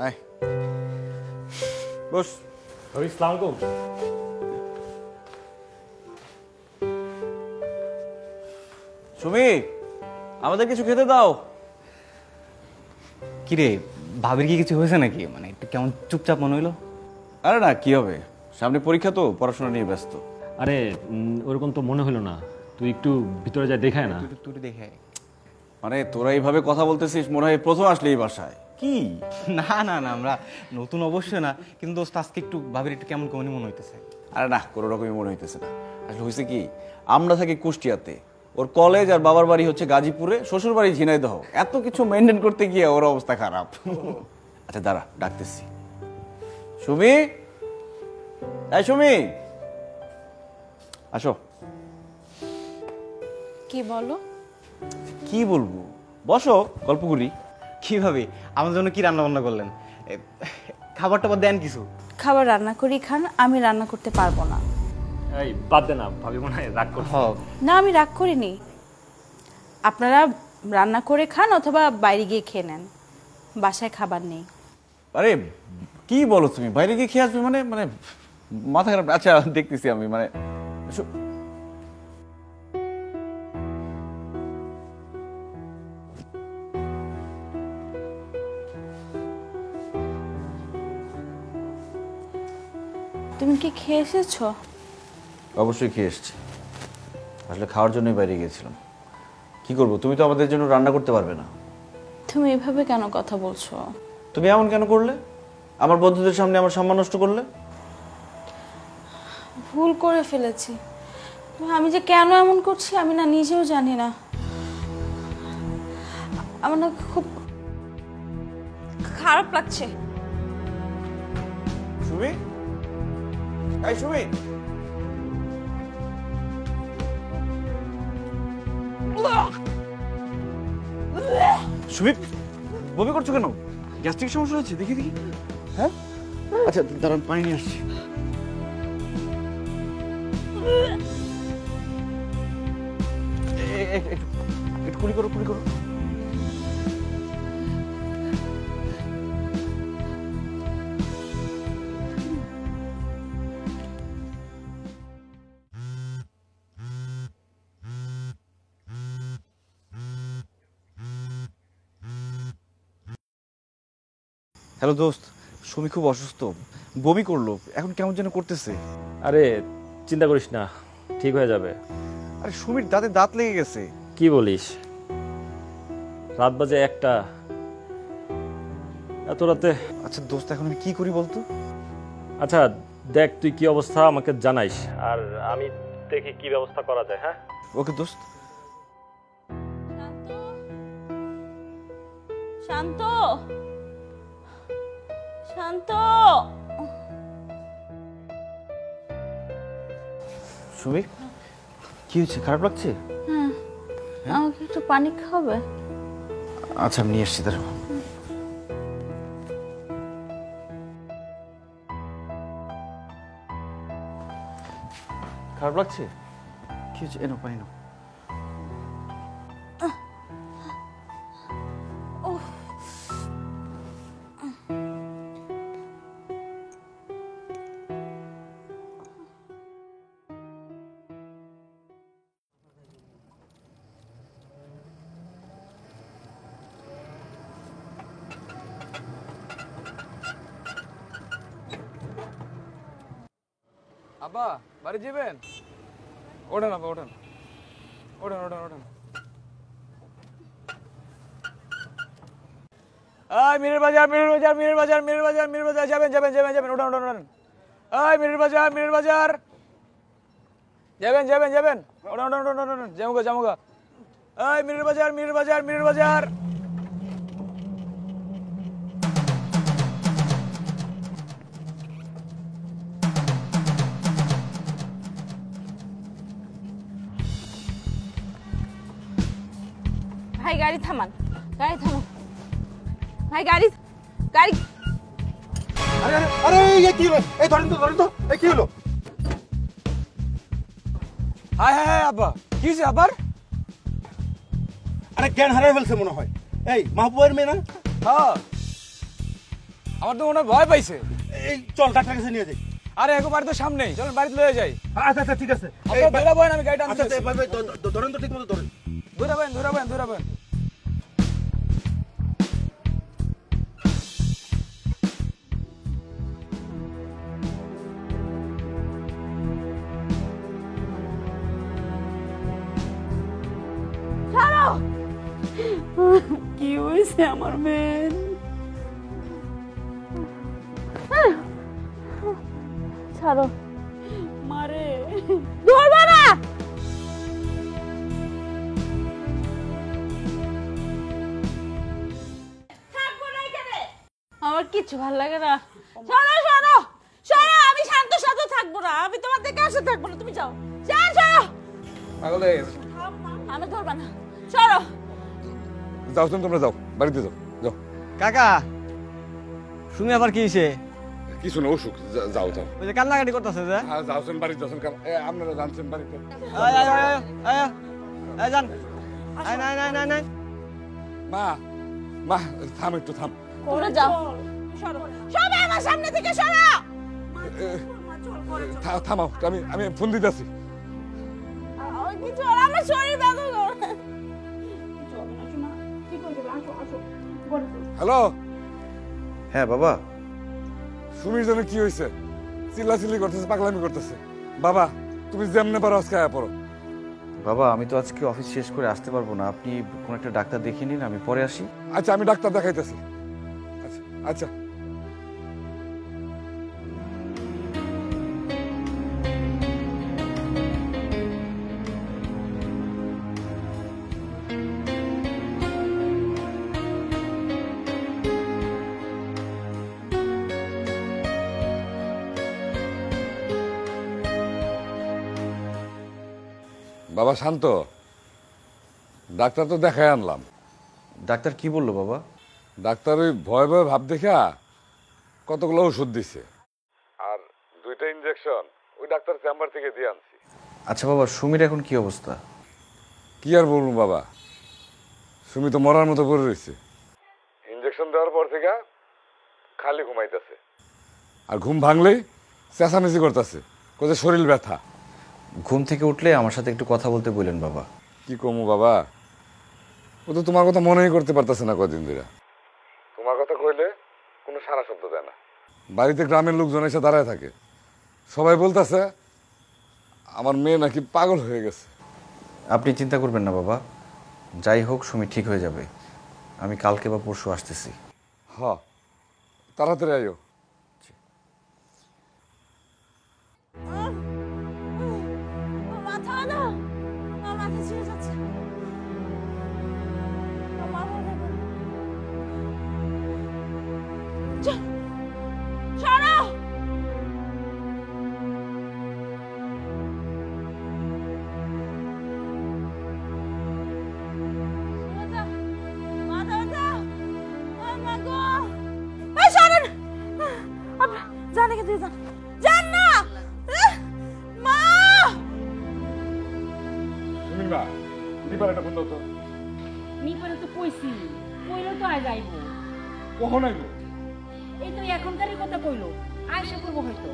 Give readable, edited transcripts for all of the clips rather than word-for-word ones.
আয় বস। আসসালামু আলাইকুম। সুমি, আমাদের কিছু খেতে দাও। কিরে, ভাবির কি কিছু হয়েছে নাকি? মানে একটু কেমন চুপচাপ মনে হইলো। আরে না, কি হবে, সামনে পরীক্ষা তো, পড়াশোনা নিয়ে ব্যস্ত। আরে ওরকম তো মনে হলো না, তুই একটু ভিতরে যা দেখায় না। তুই দেখে মানে তোরা এইভাবে কথা বলতেছিস মনে হয় প্রথম আসলে এই বাসায়। কি না না না, আমরা নতুন অবশ্যই না, কিন্তু দোস্ত আজকে একটু ভাবির একটু কেমন কেমনই মনে হইতেছে। আরে না, কোনো রকমই মনে হইতেছে না। আসলে হয়েছে কি, আমরা থাকি কুষ্টিয়াতে, ওর কলেজ আর বাবার বাড়ি হচ্ছে গাজীপুরে, শ্বশুর বাড়ি ঝিনাইদহ। এত কিছু মেনটেন করতে গিয়ে ওর অবস্থা খারাপ। আচ্ছা দাঁড়া, ডাকতেছি। সুমি, এই সুমি, আসো। কি বলো? কি বলবো, বসো, গল্প করি। কি ভাবি, আমার জন্য কি রান্না বান্না করলেন? খাবার টাবার দেন কিছু? খাবার রান্না করি খান, আমি রান্না করতে পারবো না। এই বাদ দে না, ভাবি মনে হয় রাগ করছে। না, আমি রাগ করিনি। আপনারা রান্না করে খান অথবা বাইরে গিয়ে খেয়ে নেন, বাসায় খাবার নেই। আরে কি বলো তুমি, বাইরে গিয়ে খেয়ে আসবে মানে মানে মাথা খারাপ। আচ্ছা দেখতেছি আমি, মানে তুমি কি খেয়ে এসেছো? অবশ্যই খেয়ে এসছি। আসলে খাওয়ার জন্যই বাইরে গিয়েছিলাম। কি করবো, তুমি তো আমাদের জন্য রান্না করতে পারবে না। তুমি এভাবে কেন কথা বলছো? তুমি এমন কেন করলে, আমার বন্ধুদের সামনে আমার সম্মান নষ্ট করলে? ভুল করে ফেলেছি। আমি যে কেন এমন করছি আমি না নিজেও জানি না। আমার না খুব খারাপ লাগছে। সুমি, এই সুমি, সুমি বমি করছো কেন? গ্যাস্ট্রিক সমস্যা হচ্ছে? দেখি দেখি। হ্যাঁ আচ্ছা দাঁড়ান, পানি নিয়ে আসছি। একটু কুলি করো, কুলি করো। হ্যালো দোস্ত, সুমি খুব অসুস্থ, বমি করলো, এখন কেমন যেন করতেছে। আরে চিন্তা করিস না, ঠিক হয়ে যাবে। আরে সুমির দাঁতে দাঁত লেগে গেছে। কি বলিস? রাত বাজে 1টা, এত রাতে? আচ্ছা দোস্ত, এখন আমি কি করি বলতো? আচ্ছা দেখ তুই কি অবস্থা আমাকে জানাইস, আর আমি দেখি কি ব্যবস্থা করা যায়। হ্যাঁ ওকে দোস্ত। শান্ত, শান্ত। সুমি কি হয়েছে, খারাপ লাগছে? হ্যাঁ, আমাকে একটু পানি খাবে? আচ্ছা আমি নিয়ে এসছি, দাঁড়াও। খারাপ লাগছে? কি হয়েছে, এনো পানি নাও। আব্বা বাড়ি যাবেন? ওঠেন আব্বা, ওঠেন ওঠেন ওঠেন ওঠেন। মিরের বাজার, মিরের বাজার, মিরের বাজার, মিরের বাজার, মিরের বাজার, যাবেন যাবেন যাবেন যাবেন, ওঠেন ওঠেন ওঠেন। মিরের বাজার, মিরের বাজার, যাবেন যাবেন যাবেন, ওঠেন ওঠেন ওঠেন ওঠেন, জামুগা জামুগা। মিরের বাজার, মিরের বাজার, মিরের বাজার। ভাই গাড়ি থামান, গাড়ি থামান ভাই, গাড়ি গাড়ি। আরে আরে আরে এই কি হলো? এই ধরেন তো, ধরেন তো, এই কি হলো? হায় হায় হায় আব্বা, কি হয়েছে আবার? আরে জ্ঞান হারিয়ে ফেলছে মনে হয়। এই মাহবুবের মেয়ে না? হ্যাঁ। আমার তো মনে হয় ভয় পাইছে। এই চল ডাক্তার কাছে নিয়ে যাই। আরে এখন বাড়ি তো সামনেই, চলেন বাড়িতে লয়ে যাই। আচ্ছা আচ্ছা ঠিক আছে। আপনারা ধরে বয়েন, আমি গাড়িটা আচ্ছা আনতেছি। ভাই ভাই ধরেন তো ঠিক মতো ধরেন। ধরে বয়েন, ধরে বয়েন, ধরে বয়েন। কি হয়েছে আমার মেয়ের? ছাড়ো মারে, ধরবা না। আমার কিচ্ছু ভালো লাগে না। সরো সরো সরো, আমি শান্ত শান্ত থাকবো না, আমি তোমাদের কাছে থাকবো না, তুমি যাও। সরো, পাগল হয়ে গেছে। আমি ধরবা না, সরো। যাও তুমি, তোমরা যাও, বাড়িতে যাও, যাও। কাকা শুনে আবার কি হয়েছে? কিছু না, অসুখ, যাও যাও। ওই যে কান্নাকাটি করতেছে যে। যাওছেন বাড়িতে, যাচ্ছেন, আপনারা জানছেন বাড়িতে। যান। নাই নাই নাই নাই। মা, মা থাম, একটু থাম। তোমরা যাও, সরো সবাই আমার সামনে থেকে সরো। থামাও, আমি ফোন দিতেছি। কিছু আর আমার শরীর ব্যথা করে। হ্যালো, হ্যাঁ বাবা। সুমির জন্য কি হয়েছে? চিল্লাচিল্লি করতেছে, পাগলামি করতেছে। বাবা তুমি যেমনে পারো আজকে আয়া পড়ো। বাবা আমি তো আজকে অফিস শেষ করে আসতে পারবো না, আপনি কোন একটা ডাক্তার দেখিয়ে নিন, আমি পরে আসি। আচ্ছা আমি ডাক্তার দেখাইতেছি। আচ্ছা আচ্ছা। বাবা শান্ত, ডাক্তার তো দেখাই আনলাম। ডাক্তার কি বললো বাবা? ডাক্তার ওই ভয় ভয় ভাব দেখা কতগুলো ওষুধ দিছে আর 2টা ইনজেকশন ওই ডাক্তার চেম্বার থেকে দিয়ে আনছি। আচ্ছা বাবা, সুমির এখন কি অবস্থা? কি আর বলবো বাবা, সুমি তো মরার মতো পড়ে রয়েছে। ইনজেকশন দেওয়ার পর থেকে খালি ঘুমাইতেছে, আর ঘুম ভাঙলেই চেঁচামেচি করতেছে, কোথায় শরীর ব্যথা। ঘুম থেকে উঠলে আমার সাথে একটু কথা বলতে বললেন বাবা। কি কমু বাবা, ও তো তোমার কথা মনেই করতে পারতেছে না কদিন ধরে। তোমার কথা কইলে কোনো সারা শব্দ দেয় না। বাড়িতে গ্রামের লোকজন এসে দাঁড়ায় থাকে, সবাই বলতেছে আমার মেয়ে নাকি পাগল হয়ে গেছে। আপনি চিন্তা করবেন না বাবা, যাই হোক সুমি ঠিক হয়ে যাবে। আমি কালকে বা পরশু আসতেছি। হ, তাড়াতাড়ি আইও। মাথা না, আমার মাথা ছিঁড়ে যাচ্ছে। সরো। জানে কে যান, যান না মা। সুমির মা, নিবার একটা ফোন দাও তো। নিপারে তো কইছি, কইলো তো আয় যাইবো। কখন আইবো? এই তো এখনকারই কথা কইলো, আয়সা করবো হয়তো।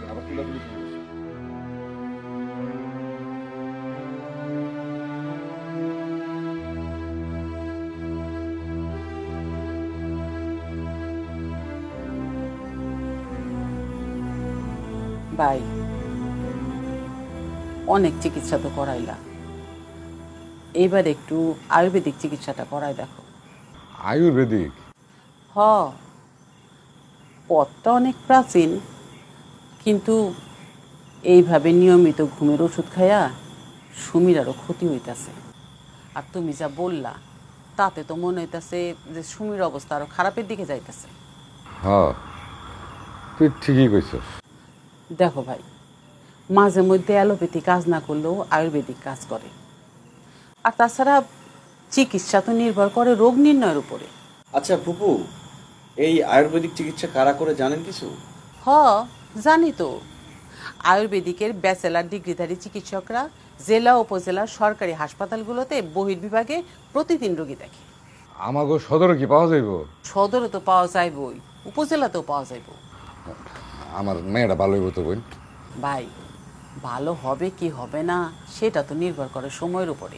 আবার চিল্লাচিল্লি শুরু করছে। ভাই অনেক চিকিৎসা তো করাইলা, এইবার একটু আয়ুর্বেদিক চিকিৎসাটা করাই দেখো। আয়ুর্বেদিক? হ, পথটা অনেক প্রাচীন, কিন্তু এইভাবে নিয়মিত ঘুমের ওষুধ খাইয়া সুমির আরও ক্ষতি হইতাছে। আর তুমি যা বললা তাতে তো মনে হইতাছে যে সুমির অবস্থা আরো খারাপের দিকে যাইতেছে। হ্যাঁ তুই ঠিকই কইছস। দেখো ভাই, মাঝে মধ্যে অ্যালোপ্যাথি কাজ না করলেও আয়ুর্বেদিক কাজ করে। আর তাছাড়া চিকিৎসা তো নির্ভর করে রোগ নির্ণয়ের উপরে। আচ্ছা ফুপু, এই আয়ুর্বেদিক চিকিৎসা কারা করে জানেন কিছু? হ, জানি তো। আয়ুর্বেদিকের ব্যাচেলার ডিগ্রিধারী চিকিৎসকরা জেলা উপজেলার সরকারি হাসপাতালগুলোতে বহির্বিভাগে প্রতিদিন রোগী দেখে। আমাগো সদরে কি পাওয়া যাইব? সদরে তো পাওয়া যাইবই, উপজেলাতেও পাওয়া যাইব। আমার মেয়েটা ভালো হইব তো বোন? ভাই, ভালো হবে কি হবে না সেটা তো নির্ভর করে সময়ের উপরে।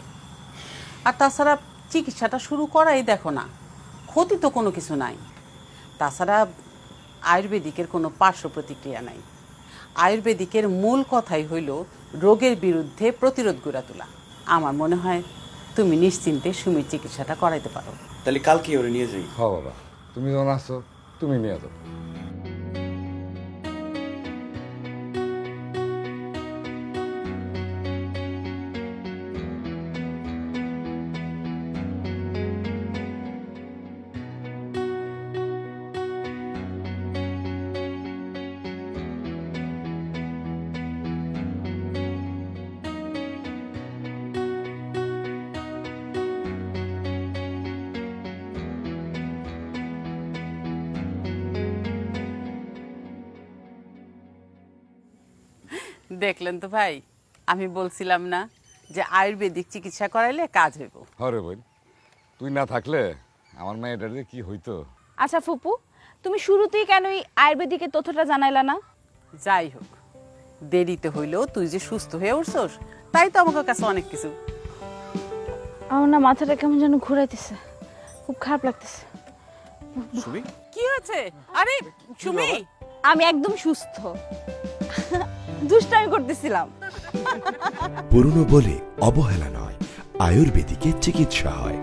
আর তাছাড়া চিকিৎসাটা শুরু করাই দেখো না, ক্ষতি তো কোনো কিছু নাই। তাছাড়া আয়ুর্বেদিকের কোনো পার্শ্ব প্রতিক্রিয়া নাই। আয়ুর্বেদিকের মূল কথাই হইল রোগের বিরুদ্ধে প্রতিরোধ গড়ে তোলা। আমার মনে হয় তুমি নিশ্চিন্তে সুমির চিকিৎসাটা করাইতে পারো। তাহলে কালকে ওরে নিয়ে যাই। হ বাবা, তুমি যখন আসছো তুমি নিয়ে যাও। দেখলেন তো ভাই, আমি বলছিলাম না যে আয়ুর্বেদিক চিকিৎসা করাইলে কাজ হইব। হরে বোন, তুই না থাকলে আমার মেয়েটার যে কি হইতো। আচ্ছা ফুপু, তুমি শুরুতেই কেন এই আয়ুর্বেদিকের তথ্যটা জানাইলা না? যাই হোক, দেরিতে হইলেও তুই যে সুস্থ হয়ে উঠছস তাই তো আমার কাছে অনেক কিছু। আমার না মাথাটা কেমন যেন ঘুরাইতেছে, খুব খারাপ লাগতেছে। সুমি, কি হয়েছে? আরে সুমি, আমি একদম সুস্থ, দুষ্টামি করতেছিলাম। পুরনো বলে অবহেলা নয়, আয়ুর্বেদিকে চিকিৎসা হয়।